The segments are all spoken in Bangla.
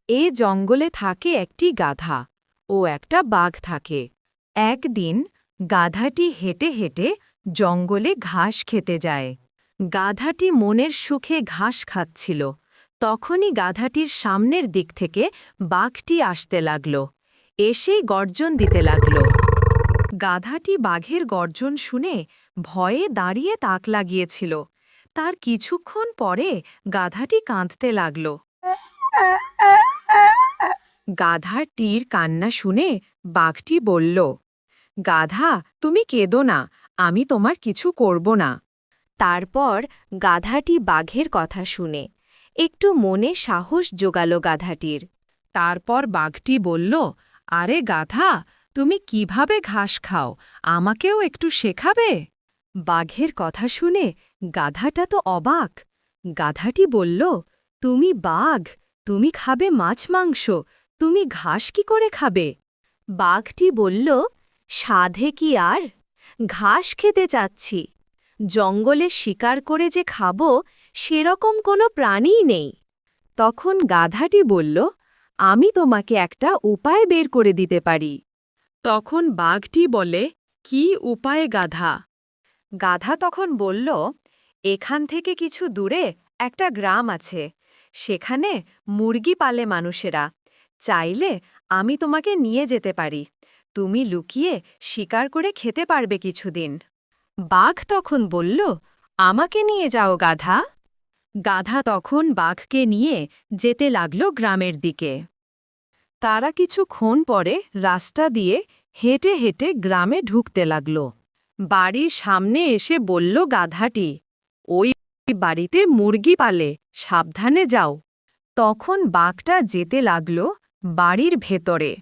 এ জঙ্গলে থাকে একটি গাধা ও একটা বাঘ থাকে। একদিন গাধাটি হেঁটে হেঁটে জঙ্গলে ঘাস খেতে যায়। গাধাটি মনের সুখে ঘাস খাচ্ছিল। তখনই গাধাটির সামনের দিক থেকে বাঘটি আসতে লাগল। এসেই গর্জন দিতে লাগল। গাধাটি বাঘের গর্জন শুনে ভয়ে দাঁড়িয়ে তাক লাগিয়েছিল। তার কিছুক্ষণ পরে গাধাটি কাঁদতে লাগল। গাধাটির কান্না শুনে বাঘটি বলল, গাধা, তুমি কেঁদো না, আমি তোমার কিছু করব না। তারপর গাধাটি বাঘের কথা শুনে একটু মনে সাহস জোগাল গাধাটির। তারপর বাঘটি বলল, আরে গাধা, তুমি কিভাবে ঘাস খাও, আমাকেও একটু শেখাবে? বাঘের কথা শুনে গাধাটা তো অবাক। গাধাটি বলল, তুমি বাঘ, তুমি খাবে মাছ মাংস, তুমি ঘাস কি করে খাবে? বাঘটি বলল, সাধে কি আর, ঘাস খেতে চাচ্ছি। জঙ্গলে শিকার করে যে খাবো সেরকম কোনো প্রাণীই নেই। তখন গাধাটি বলল, আমি তোমাকে একটা উপায় বের করে দিতে পারি। তখন বাঘটি বলে, কি উপায় গাধা? গাধা তখন বলল, এখান থেকে কিছু দূরে একটা গ্রাম আছে, সেখানে মুরগি পালে মানুষেরা। চাইলে আমি তোমাকে নিয়ে যেতে পারি, তুমি লুকিয়ে শিকার করে খেতে পারবে কিছুদিন। বাঘ তখন বলল, আমাকে নিয়ে যাও গাধা। গাধা তখন বাঘকে নিয়ে যেতে লাগল গ্রামের দিকে। তারা কিছুক্ষণ পরে রাস্তা দিয়ে হেঁটে হেঁটে গ্রামে ঢুকতে লাগল। বাড়ির সামনে এসে বলল গাধাটি, ওই বাড়িতে মুরগি পালে, সাবধানে যাও। তখন বাঘটা যেতে লাগল বাড়ির ভেতরে।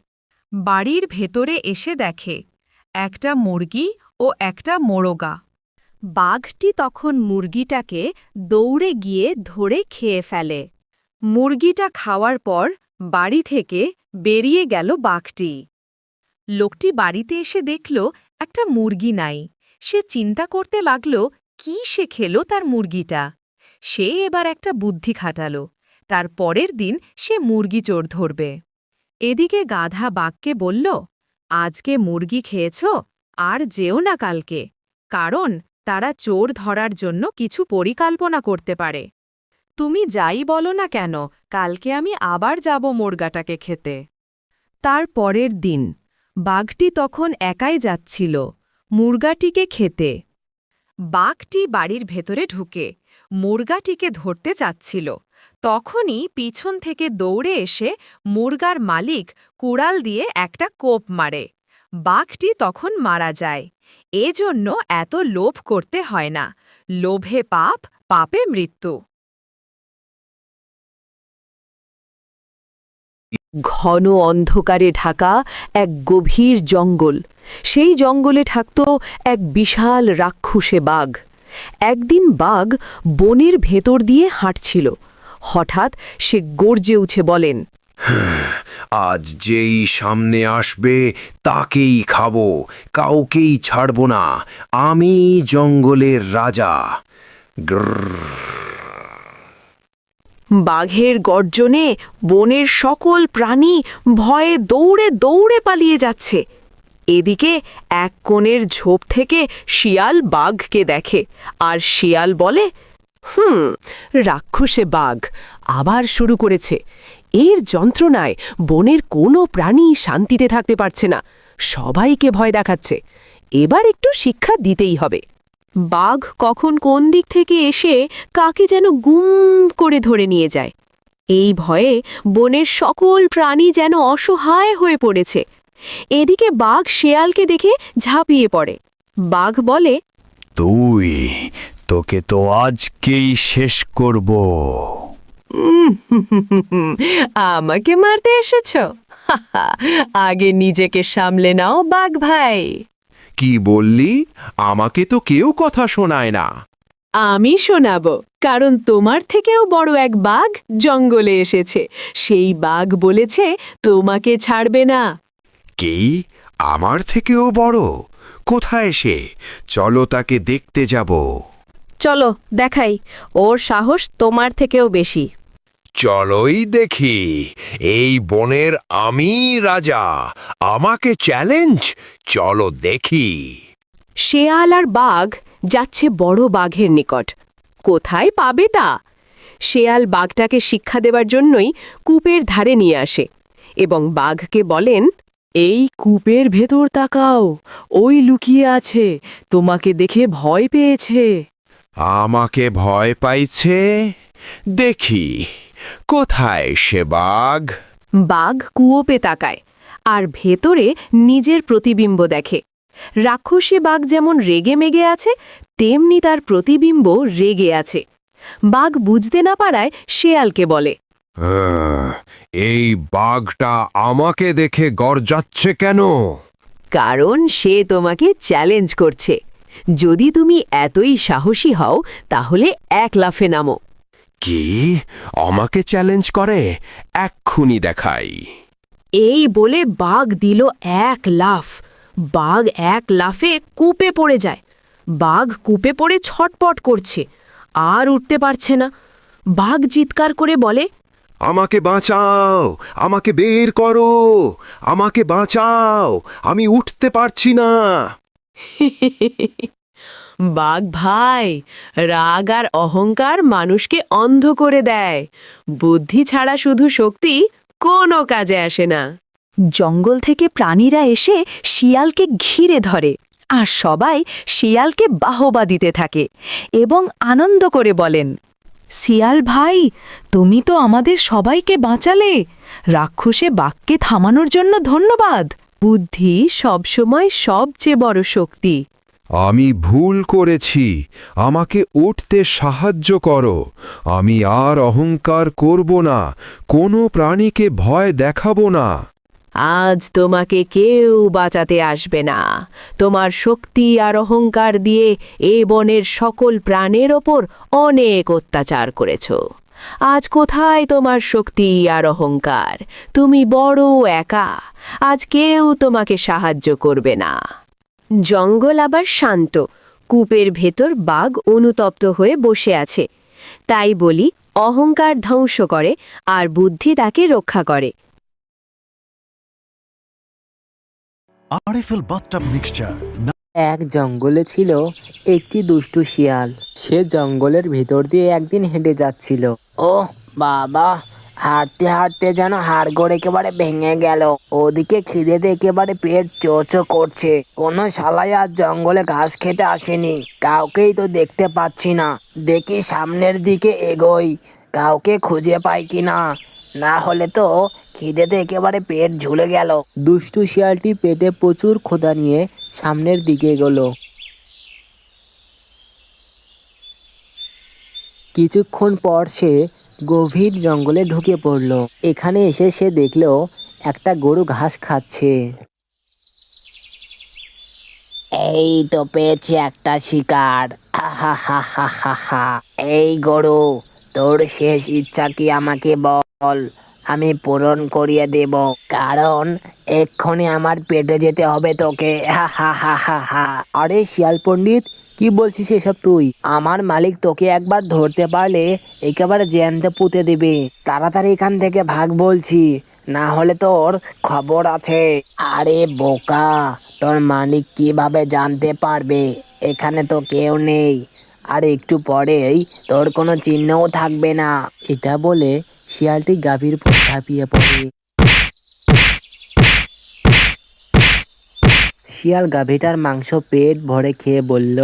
বাড়ির ভেতরে এসে দেখে একটা মুরগি ও একটা মোরগা। বাঘটি তখন মুরগিটাকে দৌড়ে গিয়ে ধরে খেয়ে ফেলে। মুরগিটা খাওয়ার পর বাড়ি থেকে বেরিয়ে গেল বাঘটি। লোকটি বাড়িতে এসে দেখল একটা মুরগি নাই। সে চিন্তা করতে লাগল কি সে খেল তার মুরগিটা। সে এবার একটা বুদ্ধি খাটাল। তার পরের দিন সে মুরগি চোর ধরবে। এদিকে গাধা বাঘকে বলল, আজকে মুরগি খেয়েছ, আর যেও না কালকে, কারণ তারা চোর ধরার জন্য কিছু পরিকল্পনা করতে পারে। তুমি যাই বলো না কেন, কালকে আমি আবার যাব মুরগাটাকে খেতে। তার পরের দিন বাঘটি তখন একাই যাচ্ছিল মুরগাটিকে খেতে। বাঘটি বাড়ির ভেতরে ঢুকে মুরগাটিকে ধরতে চাচ্ছিল। তখনই পিছন থেকে দৌড়ে এসে মুরগার মালিক কুড়াল দিয়ে একটা কোপ মারে। বাঘটি তখন মারা যায়। এজন্য এত লোভ করতে হয় না। লোভে পাপ, পাপে মৃত্যু। ঘন অন্ধকারে ঢাকা এক গভীর জঙ্গল। সেই জঙ্গলে থাকত এক বিশাল রাক্ষসে বাঘ। একদিন বাঘ বনের ভেতর দিয়ে হাঁটছিল। হঠাৎ সে গর্জে উঠে বলেন, আজ যেই সামনে আসবে তাকেই খাবো, কাউকেই ছাড়ব না, আমি জঙ্গলের রাজা। বাঘের গর্জনে বনের সকল প্রাণী ভয়ে দৌড়ে দৌড়ে পালিয়ে যাচ্ছে। এদিকে এক কোণের ঝোপ থেকে শিয়াল বাঘকে দেখে, আর শিয়াল বলে, রাক্ষসে বাঘ আবার শুরু করেছে। এর যন্ত্রণায় বনের কোনো প্রাণী শান্তিতে থাকতে পারছে না, সবাইকে ভয় দেখাচ্ছে। এবার একটু শিক্ষা দিতেই হবে। বাঘ কখন কোন দিক থেকে এসে কাকে যেন গুম করে ধরে নিয়ে যায়। এই ভয়ে বনের সকল প্রাণী যেন অসহায় হয়ে পড়েছে। এদিকে বাঘ শেয়ালকে দেখে ঝাঁপিয়ে পড়ে। বাঘ বলে, তোকে তো আজকেই শেষ করব। আমাকে মারতে এসেছ? আগে নিজেকে সামলে নাও বাঘ ভাই। কি বললি? আমাকে তো কেউ কথা শোনায় না। আমি শোনাবো, কারণ তোমার থেকেও বড় এক বাঘ জঙ্গলে এসেছে। সেই বাঘ বলেছে তোমাকে ছাড়বে না। কে? আমার থেকেও বড়? কোথায় সে? চলো তাকে দেখতে যাব। চলো দেখাই, ওর সাহস তোমার থেকেও বেশি। চলোই দেখি, এই বনের আমি রাজা, আমাকে চ্যালেঞ্জ, চলো দেখি। শেয়াল আর বাঘ যাচ্ছে বড় বাঘের নিকট। কোথায় পাবে তা? শেয়াল বাঘটাকে শিক্ষা দেবার জন্যই কূপের ধারে নিয়ে আসে এবং বাঘকে বলেন, এই কূপের ভেতর তাকাও, ওই লুকিয়ে আছে, তোমাকে দেখে ভয় পেয়েছে। আমাকে ভয় পাইছে, দেখি কোথায় সে বাঘ। বাঘ কুয়োপে তাকায় আর ভেতরে নিজের প্রতিবিম্ব দেখে। রাক্ষসী বাঘ যেমন রেগে মেগে আছে, তেমনি তার প্রতিবিম্ব রেগে আছে। বাঘ বুঝতে না পারায় শেয়ালকে বলে, এই বাঘটা আমাকে দেখে গর্জাচ্ছে কেন? কারণ সে তোমাকে চ্যালেঞ্জ করছে। যদি তুমি এতই সাহসী হও তাহলে এক লাফে নামো। কি, আমাকে চ্যালেঞ্জ করে? এক্ষুনি দেখাই। এই বলে বাঘ দিল এক লাফ। বাঘ এক লাফে কূপে পড়ে যায়। বাঘ কূপে পড়ে ছটপট করছে, আর উঠতে পারছে না। বাঘ চিৎকার করে বলে, আমাকে বাঁচাও, আমাকে বের করো, আমাকে বাঁচাও, আমি উঠতে পারছি না। বাঘ ভাই, রাগ আর অহংকার মানুষকে অন্ধ করে দেয়। বুদ্ধি ছাড়া শুধু শক্তি কোনো কাজে আসে না। জঙ্গল থেকে প্রাণীরা এসে শিয়ালকে ঘিরে ধরে আর সবাই শিয়ালকে বাহবা দিতে থাকে এবং আনন্দ করে বলেন, শিয়াল ভাই, তুমি তো আমাদের সবাইকে বাঁচালে। রাক্ষসে বাঘকে থামানোর জন্য ধন্যবাদ। বুদ্ধি সবসময় সবচেয়ে বড় শক্তি। আমি ভুল করেছি, আমাকে উঠতে সাহায্য করো। আমি আর অহংকার করব না, কোনো প্রাণীকে ভয় দেখাবো না। আজ তোমাকে কেউ বাঁচাতে আসবে না। তোমার শক্তি আর অহংকার দিয়ে এ বনের সকল প্রাণের ওপর অনেক অত্যাচার করেছ। আজ কোথায় তোমার শক্তি আর অহংকার? তুমি বড় একা। আজ কেউ তোমাকে সাহায্য করবে না। জঙ্গল আবার শান্ত। কূপের ভেতর বাঘ অনুতপ্ত হয়ে বসে আছে। তাই বলি, অহংকার ধ্বংস করে আর বুদ্ধি তাকে রক্ষা করে। RFL bathtub mixture. এক জঙ্গলে ছিল একটি দুষ্টু শিয়াল। সে জঙ্গলের ভিতর দিয়ে একদিন হেঁটে যাচ্ছিল। ওহ বাবা, হাঁটতে হাঁটতে যেন হাড়গোড় একেবারে ভেঙে গেল। ওদিকে খিদেতে একেবারে পেট চোচো করছে। কোনো শালাই আজ জঙ্গলে ঘাস খেতে আসেনি, কাউকেই তো দেখতে পাচ্ছি না। দেখি সামনের দিকে এগোই, কাউকে খুঁজে পাই কিনা, না হলে তো খিদেতে একেবারে পেট ঝুলে গেল। দুষ্টু শিয়ালটি পেটে প্রচুর ক্ষুধা নিয়ে সামনের দিকে এগোলো। কিছুক্ষণ পর সে গভীর জঙ্গলে ঢুকে পড়ল। এখানে এসে সে দেখলো একটা গরু ঘাস খাচ্ছে। এই তো পেয়েছি একটা শিকার, হা হা হা হা হা। এই গরু, তোর শেষ ইচ্ছা কি আমাকে বল, আমি পূরণ করিয়ে দেব। কারণ এক্ষুনি আমার পেটে যেতে হবে তোকে, হা হা হা হা হা। আরে শিয়াল পণ্ডিত, কি বলছিস এসব তুই? আমার মালিক তোকে একবার ধরতে পারলে একেবারে জ্যান্ত পুঁতে দিবে। তাড়াতাড়ি এখান থেকে ভাগ বলছি, না হলে তোর খবর আছে। আরে বোকা, তোর মালিক কিভাবে জানতে পারবে? এখানে তো কেউ নেই, আর একটু পরেই তোর কোনো চিহ্নও থাকবে না। এটা বলে শিয়ালটি গাভীর উপর ঝাঁপিয়ে পড়ে। শিয়াল গাভীটার মাংস পেট ভরে খেয়ে বলল,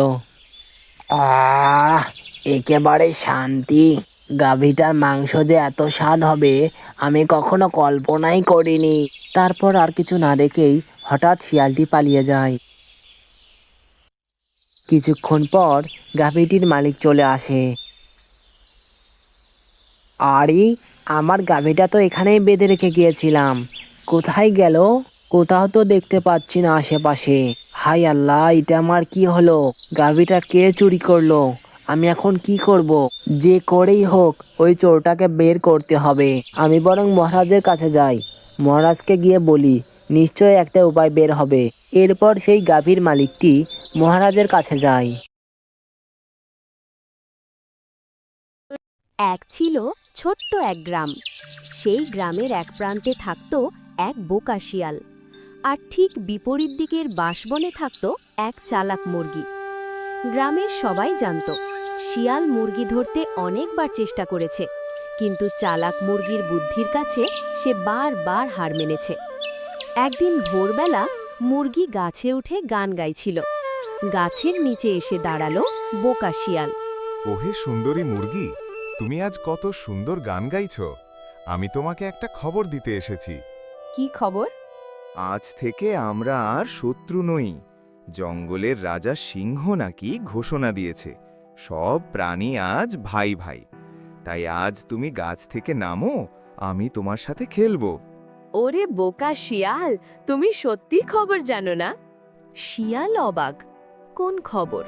আহ, একেবারে শান্তি। গাভীটার মাংস যে এত স্বাদ হবে আমি কখনো কল্পনাই করিনি। তারপর আর কিছু না দেখেই হঠাৎ শিয়ালটি পালিয়ে যায়। কিছুক্ষণ পর গাভীটির মালিক চলে আসে। আরে, আমার গাভীটা তো এখানেই বেঁধে রেখে গিয়েছিলাম, কোথায় গেল? কোথাও তো দেখতে পাচ্ছি না আশেপাশে। হাই আল্লাহ, এটা আমার কি হলো? গাভীটা কে চুরি করলো? আমি এখন কি করব? যে করেই হোক ওই চোরটাকে বের করতে হবে। আমি বরং মহারাজের কাছে যাই, মহারাজকে গিয়ে বলি, নিশ্চয় একটা উপায় বের হবে। এরপর সেই গাভীর মালিকটি মহারাজের কাছে যায়। এক ছিল ছোট্ট এক গ্রাম। সেই গ্রামের এক প্রান্তে থাকত এক বোকা শিয়াল, আর ঠিক বিপরীত দিকের বাঁশবনে থাকত এক চালাক মুরগি। গ্রামের সবাই জানত শিয়াল মুরগি ধরতে অনেকবার চেষ্টা করেছে, কিন্তু চালাক মুরগির বুদ্ধির কাছে সে বারবার হার মেনেছে। একদিন ভোরবেলা মুরগি গাছে উঠে গান গাইছিল। গাছের নিচে এসে দাঁড়ালো বোকা শিয়াল। ওহে সুন্দরী মুরগি, তুমি আজ কত সুন্দর গান গাইছো। আমি তোমাকে একটা খবর দিতে এসেছি। কি খবর? আজ থেকে আমরা আর শত্রু নই। জঙ্গলের রাজা সিংহ নাকি ঘোষণা দিয়েছে সব প্রাণী আজ ভাই ভাই। তাই আজ তুমি গাছ থেকে নামো, আমি তোমার সাথে খেলবো। ওরে বোকা শিয়াল, তুমি সত্যি খবর জানো না? শিয়াল অবাক, কোন খবর?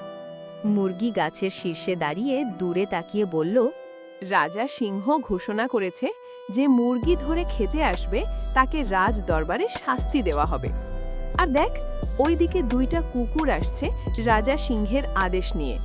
মুরগি গাছের শীর্ষে দাঁড়িয়ে দূরে তাকিয়ে বলল, রাজা সিংহ ঘোষণা করেছে যে মুরগি ধরে খেতে আসবে তাকে রাজ দরবারে শাস্তি দেওয়া হবে। আর দেখ, ওইদিকে দুইটা কুকুর আসছে রাজা সিংহের আদেশ নিয়ে।